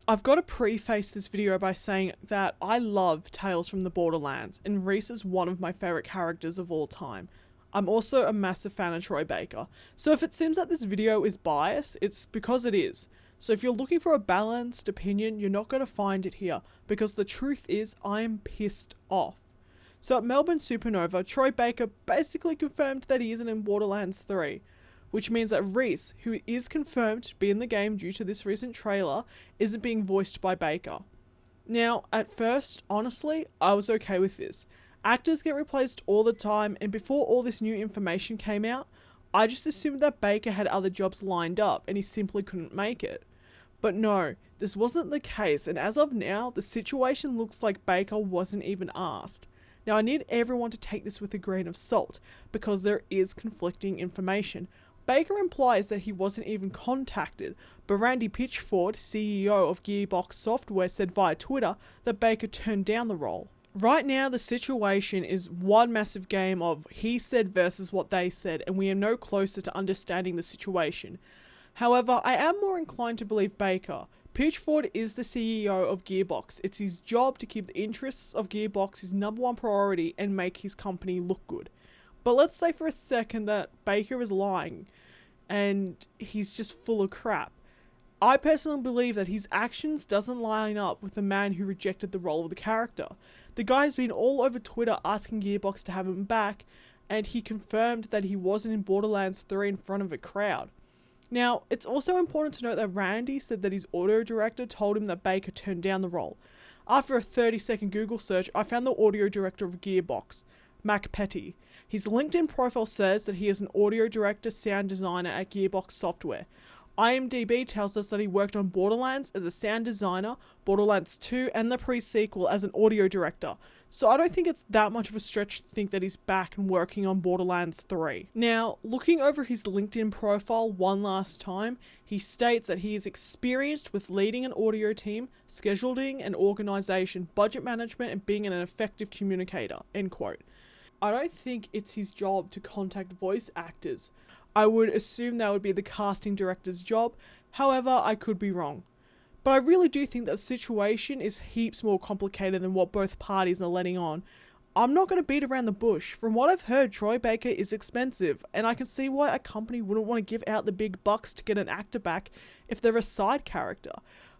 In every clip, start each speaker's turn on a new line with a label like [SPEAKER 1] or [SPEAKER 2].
[SPEAKER 1] I've got to preface this video by saying that I love Tales from the Borderlands, and Rhys is one of my favourite characters of all time. I'm also a massive fan of Troy Baker, so if it seems that this video is biased, it's because it is. So if you're looking for a balanced opinion, you're not going to find it here, because the truth is, I am pissed off. So at Melbourne Supernova, Troy Baker basically confirmed that he isn't in Borderlands 3. Which means that Rhys, who is confirmed to be in the game due to this recent trailer, isn't being voiced by Baker. Now, at first, honestly, I was okay with this. Actors get replaced all the time, and before all this new information came out, I just assumed that Baker had other jobs lined up and he simply couldn't make it. But no, this wasn't the case, and as of now, the situation looks like Baker wasn't even asked. Now, I need everyone to take this with a grain of salt, because there is conflicting information. Baker implies that he wasn't even contacted, but Randy Pitchford, CEO of Gearbox Software, said via Twitter that Baker turned down the role. Right now, the situation is one massive game of he said versus what they said, and we are no closer to understanding the situation. However, I am more inclined to believe Baker. Pitchford is the CEO of Gearbox. It's his job to keep the interests of Gearbox his number one priority and make his company look good. But let's say for a second that Baker is lying and he's just full of crap. I personally believe that his actions doesn't line up with the man who rejected the role of the character. The guy has been all over Twitter asking Gearbox to have him back, and he confirmed that he wasn't in Borderlands 3 in front of a crowd. Now, it's also important to note that Randy said that his audio director told him that Baker turned down the role. After a 30-second Google search, I found the audio director of Gearbox, Mac Petty. His LinkedIn profile says that he is an audio director, sound designer at Gearbox Software. IMDb tells us that he worked on Borderlands as a sound designer, Borderlands 2, and the pre-sequel as an audio director. So I don't think it's that much of a stretch to think that he's back and working on Borderlands 3. Now, looking over his LinkedIn profile one last time, he states that he is experienced with leading an audio team, scheduling and organization, budget management, and being an effective communicator, end quote. I don't think it's his job to contact voice actors. I would assume that would be the casting director's job. However, I could be wrong. But I really do think that the situation is heaps more complicated than what both parties are letting on. I'm not going to beat around the bush. From what I've heard, Troy Baker is expensive, and I can see why a company wouldn't want to give out the big bucks to get an actor back if they're a side character.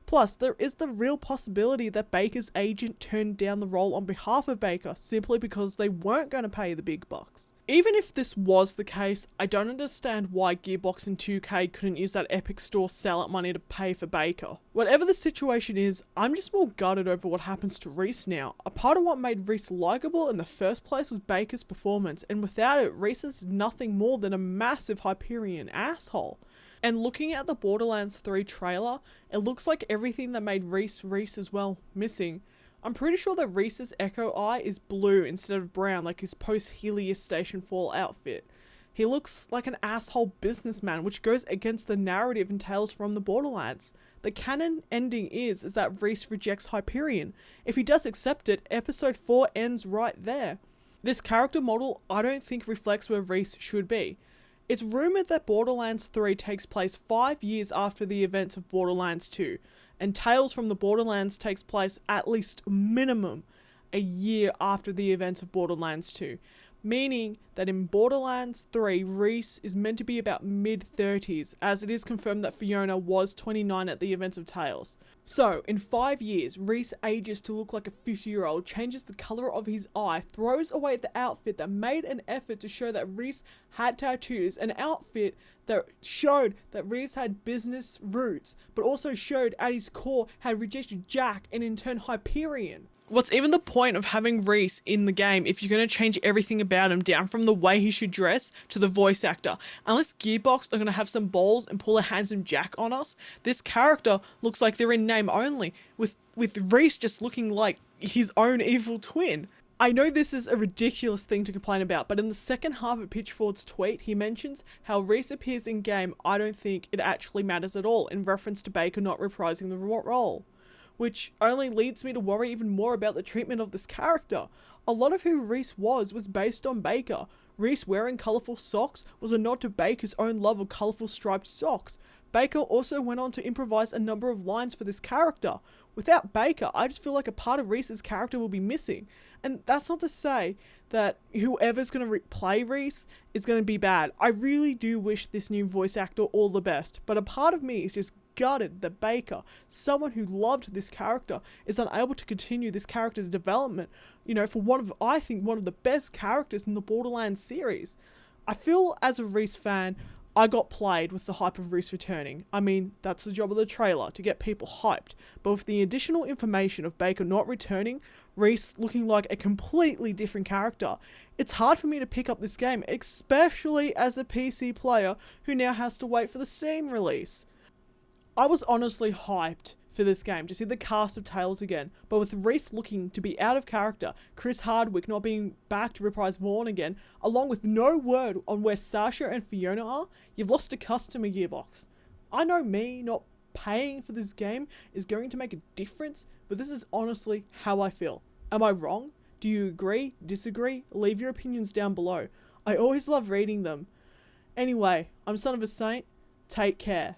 [SPEAKER 1] Plus, there is the real possibility that Baker's agent turned down the role on behalf of Baker simply because they weren't going to pay the big bucks. Even if this was the case, I don't understand why Gearbox and 2K couldn't use that Epic Store sellout money to pay for Baker. Whatever the situation is, I'm just more gutted over what happens to Rhys now. A part of what made Rhys likable in the first place was Baker's performance, and without it, Rhys is nothing more than a massive Hyperion asshole. And looking at the Borderlands 3 trailer, it looks like everything that made Rhys as well missing. I'm pretty sure that Rhys's Echo Eye is blue instead of brown like his post-Helios Station Fall outfit. He looks like an asshole businessman, which goes against the narrative in Tales from the Borderlands. The canon ending is that Rhys rejects Hyperion. If he does accept it, episode 4 ends right there. This character model I don't think reflects where Rhys should be. It's rumoured that Borderlands 3 takes place 5 years after the events of Borderlands 2, and Tales from the Borderlands takes place at least minimum a year after the events of Borderlands 2, meaning that in Borderlands 3, Rhys is meant to be about mid-30s, as it is confirmed that Fiona was 29 at the events of Tales. So, in 5 years, Rhys ages to look like a 50-year-old, changes the colour of his eye, throws away the outfit that made an effort to show that Rhys had tattoos, an outfit that showed that Rhys had business roots, but also showed at his core had rejected Jack and in turn Hyperion. What's even the point of having Rhys in the game if you're going to change everything about him, down from the way he should dress to the voice actor? Unless Gearbox are going to have some balls and pull a handsome Jack on us, this character looks like they're in name only, with Rhys just looking like his own evil twin. I know this is a ridiculous thing to complain about, but in the second half of Pitchford's tweet, he mentions how Rhys appears in game. I don't think it actually matters at all, in reference to Baker not reprising the role. Which only leads me to worry even more about the treatment of this character. A lot of who Rhys was based on Baker. Rhys wearing colourful socks was a nod to Baker's own love of colourful striped socks. Baker also went on to improvise a number of lines for this character. Without Baker, I just feel like a part of Rhys's character will be missing. And that's not to say that whoever's going to play Rhys is going to be bad. I really do wish this new voice actor all the best, but a part of me is just gutted that Baker, someone who loved this character, is unable to continue this character's development, for I think one of the best characters in the Borderlands series. I feel as a Rhys fan, I got played with the hype of Rhys returning. I mean, that's the job of the trailer, to get people hyped. But with the additional information of Baker not returning, Rhys looking like a completely different character, it's hard for me to pick up this game, especially as a PC player who now has to wait for the Steam release. I was honestly hyped for this game to see the cast of Tales again, but with Rhys looking to be out of character, Chris Hardwick not being back to reprise Vaughn again, along with no word on where Sasha and Fiona are, you've lost a customer, Gearbox. I know me not paying for this game is going to make a difference, but this is honestly how I feel. Am I wrong? Do you agree? Disagree? Leave your opinions down below. I always love reading them. Anyway, I'm Son of a Saint. Take care.